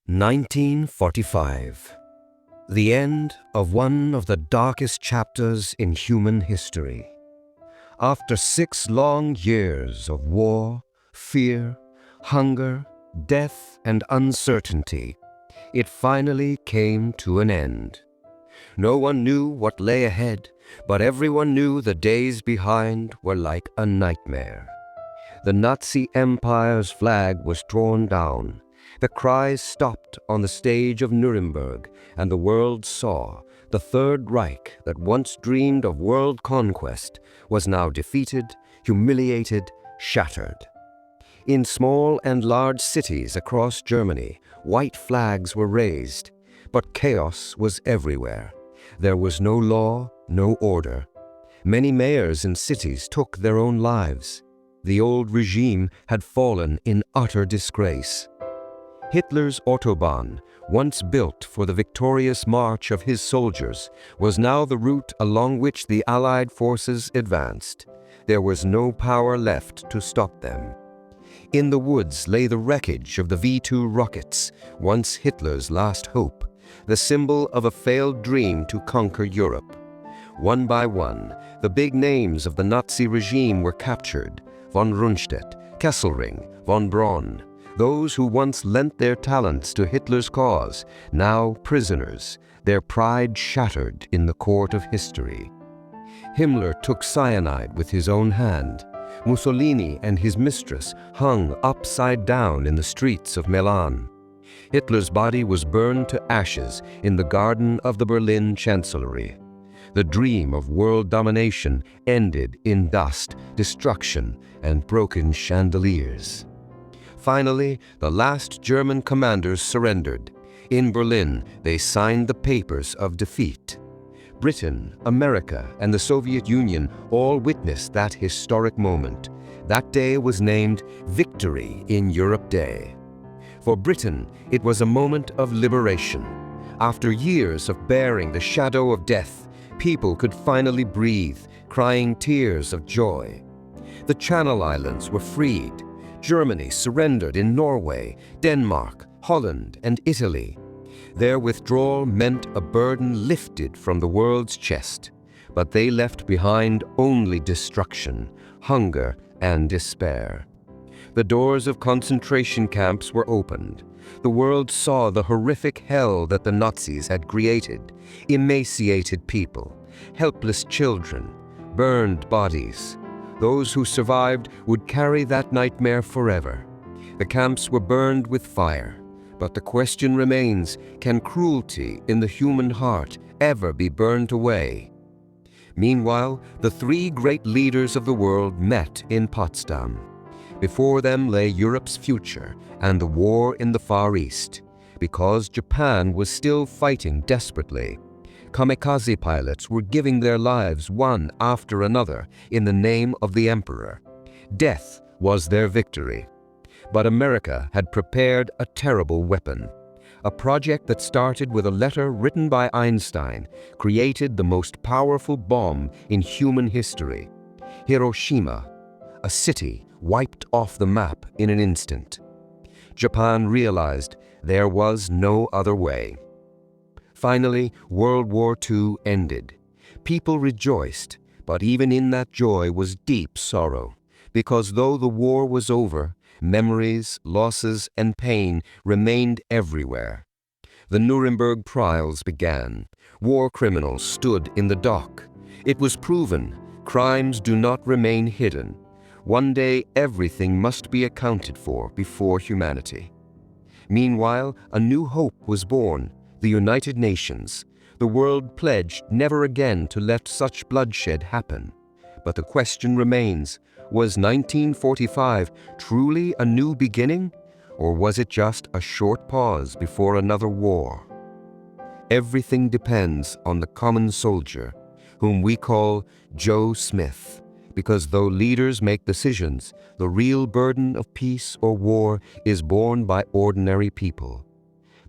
1945. The end of one of the darkest chapters in human history. After 6 long years of war, fear, hunger, death, and uncertainty, it finally came to an end. No one knew what lay ahead, but everyone knew the days behind were like a nightmare. The Nazi Empire's flag was torn down. The cries stopped on the stage of Nuremberg, and the world saw the Third Reich that once dreamed of world conquest was now defeated, humiliated, shattered. In small and large cities across Germany, white flags were raised, but chaos was everywhere. There was no law, no order. Many mayors in cities took their own lives. The old regime had fallen in utter disgrace. Hitler's Autobahn, once built for the victorious march of his soldiers, was now the route along which the Allied forces advanced. There was no power left to stop them. In the woods lay the wreckage of the V-2 rockets, once Hitler's last hope, the symbol of a failed dream to conquer Europe. One by one, the big names of the Nazi regime were captured: von Rundstedt, Kesselring, von Braun. Those who once lent their talents to Hitler's cause, now prisoners, their pride shattered in the court of history. Himmler took cyanide with his own hand. Mussolini and his mistress hung upside down in the streets of Milan. Hitler's body was burned to ashes in the garden of the Berlin Chancellery. The dream of world domination ended in dust, destruction, and broken chandeliers. Finally, the last German commanders surrendered. In Berlin, they signed the papers of defeat. Britain, America, and the Soviet Union all witnessed that historic moment. That day was named Victory in Europe Day. For Britain, it was a moment of liberation. After years of bearing the shadow of death, people could finally breathe, crying tears of joy. The Channel Islands were freed. Germany surrendered in Norway, Denmark, Holland, and Italy. Their withdrawal meant a burden lifted from the world's chest, but they left behind only destruction, hunger, and despair. The doors of concentration camps were opened. The world saw the horrific hell that the Nazis had created: emaciated people, helpless children, burned bodies. Those who survived would carry that nightmare forever. The camps were burned with fire, but the question remains, can cruelty in the human heart ever be burned away? Meanwhile, the 3 great leaders of the world met in Potsdam. Before them lay Europe's future and the war in the Far East. Because Japan was still fighting desperately, kamikaze pilots were giving their lives one after another in the name of the Emperor. Death was their victory. But America had prepared a terrible weapon. A project that started with a letter written by Einstein created the most powerful bomb in human history. Hiroshima, a city wiped off the map in an instant. Japan realized there was no other way. Finally, World War II ended. People rejoiced, but even in that joy was deep sorrow, because though the war was over, memories, losses, and pain remained everywhere. The Nuremberg trials began. War criminals stood in the dock. It was proven crimes do not remain hidden. One day, everything must be accounted for before humanity. Meanwhile, a new hope was born: the United Nations. The world pledged never again to let such bloodshed happen. But the question remains, was 1945 truly a new beginning, or was it just a short pause before another war? Everything depends on the common soldier, whom we call Joe Smith, because though leaders make decisions, the real burden of peace or war is borne by ordinary people.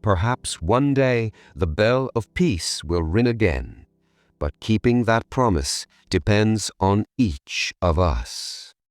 Perhaps one day the bell of peace will ring again, but keeping that promise depends on each of us.